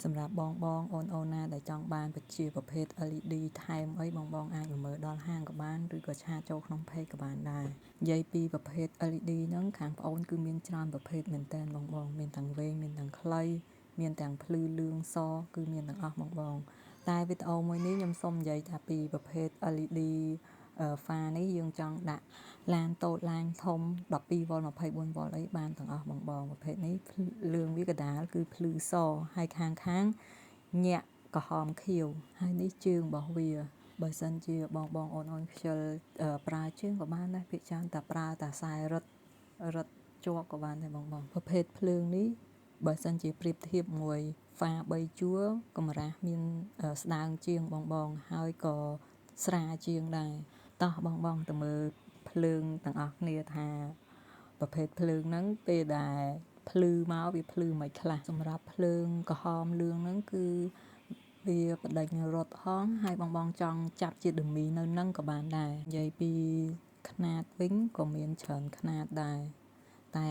សម្រាប់បងអូនណាដែលចង់បានបច្ជាប្រភេទ LED ថែមអីបងអាចមកមើលដល់ហាងក៏បានឬក៏ឆាតចូលក្នុង page ក៏បានដែរនិយាយពីប្រភេទ LED ហ្នឹងខាងប្អូនគឺមានច្រើនប្រភេទមែនតើបងមានទាំងវែងមានទាំងខ្លីមានទាំងភ្លឺលឿងសគឺមានទាំងអស់បងតែវីដេអូមួយនេះខ្ញុំសូមនិយាយថាពីប្រភេទ LED ហ្វានេះយើងចង់ដាក់ឡានតូចឡានធំ12 វ៉ុល 24 វ៉ុលអីបានទាំងអស់បងប្រភេទនេះលឿងវាកដាលគឺភ្លឺសហើយខាងញាក់ក្រហមខៀវហើយនេះជើងរបស់វាបើសិនជាបងអូនខ្ជិលប្រើជើងក៏បានដែរភាគច្រើនតែប្រើតែខ្សែរឹតជាប់ក៏បានដែរបងប្រភេទភ្លើងនេះបើសិនជាប្រៀបធៀបមួយហ្វា3ជួរកម្រាស់មានស្ដើងជាងបងហើយក៏ស្រាលជាងដែរតោះបងទៅមើលភ្លើងទាំងអស់គ្នាថាប្រភេទភ្លើងហ្នឹងពេលដែលភ្លឺមកវាភ្លឺមិនខ្លះសម្រាប់ភ្លើងក្រហមលឿងហ្នឹងគឺវាបដិញរត់ហងហើយបងចង់ចាប់ជាដឺមីនៅនឹងក៏បានដែរនិយាយពីຂະຫນាតវិញក៏មានច្រើនຂະຫນាតដែរតែ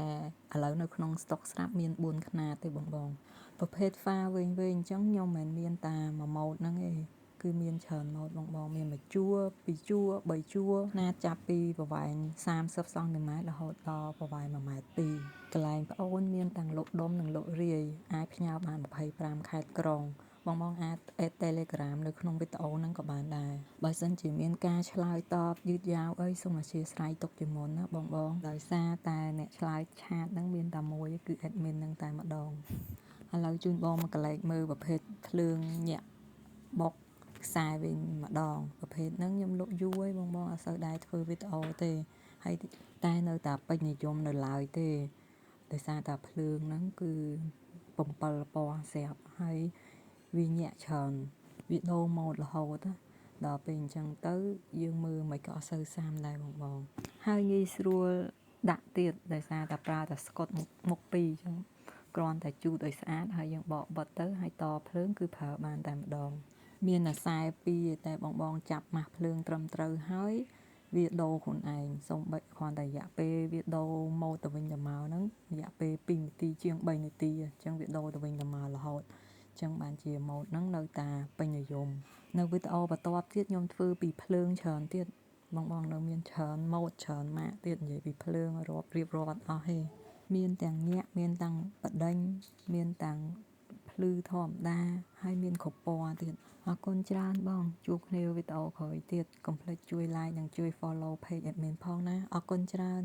ឥឡូវនៅក្នុងស្តុកស្រាប់មាន4ຂະຫນាតទេបងប្រភេទហ្វាវិញអញ្ចឹងខ្ញុំមិនមានតែមួយម៉ូតហ្នឹងទេគឺមានច្រើនម៉ូតបងមានមួយជួរ2ជួរ3ជួរណាចាប់ពីប្រវែង30 សង់ទីម៉ែត្ររហូតដល់ប្រវែង1.2 ម៉ែត្រកន្លែងប្អូនមានទាំងលក់ដុំនិងលក់រាយអាចផ្ញើបាន25ខេត្តក្រុងបងអាចអេត Telegram នៅក្នុងវីដេអូហ្នឹងក៏បានដែរបើសិនជាមានការឆ្លើយតបយឺតយ៉ាវអីសូមអធ្យាស្រ័យទុកជាមុនណាបងដោយសារតែអ្នកឆ្លើយឆាតហ្នឹងមានតែមួយគឺ admin ហ្នឹងតែម្ដងឥឡូវជូនបងមកកលែកមើលប្រភេទភ្លើងញាក់បុកខ្សែវិញម្ដងប្រភេទហ្នឹងខ្ញុំលក់យូរហើយបងអត់សូវដែរធ្វើវីដេអូទេហើយតែនៅតែពេញនិយមនៅឡើយទេដោយសារតែភ្លើងហ្នឹងគឺ7ពណ៌ស្រាប់ហើយវាញាក់ច្រើនវាដូរម៉ូដរហូតដល់ពេលអញ្ចឹងទៅយើងមើលមិនក៏អត់សូវសាមដែរបងហើយងាយស្រួលដាក់ទៀតដោយសារតែប្រើតែស្កុតមុខពីរអញ្ចឹងគ្រាន់តែជូតឲ្យស្អាតហើយយើងបកបិទទៅហើយតភ្លើងគឺប្រើបានតែម្ដងមានតែខ្សែពីរតែបងចាប់ម៉ាស់ភ្លើងត្រឹមត្រូវហើយវាដូរខ្លួនឯងសូម្បីគ្រាន់តែរយៈពេលវាដូរម៉ូដទៅវិញទៅមកហ្នឹងរយៈពេល2នាទីជាង3នាទីអញ្ចឹងវាដូរទៅវិញទៅមករហូតអញ្ចឹងបានជាម៉ូដហ្នឹងនៅតែពេញនិយមនៅវីដេអូបន្ទាប់ទៀតខ្ញុំធ្វើពីភ្លើងច្រើនទៀតបងនៅមានច្រើនម៉ូដច្រើនម៉ាកទៀតនិយាយពីភ្លើងរៀបរាប់អត់អស់ទេមានទាំងញាក់មានទាំងបដិញមានទាំងភ្លឺធម្មតាហើយមានគ្រប់ពណ៌ទៀតអរគុណច្រើនបងជួបគ្នាវីដេអូក្រោយទៀតកុំភ្លេចជួយ like និងជួយ follow page admin ផងណាអរគុណច្រើន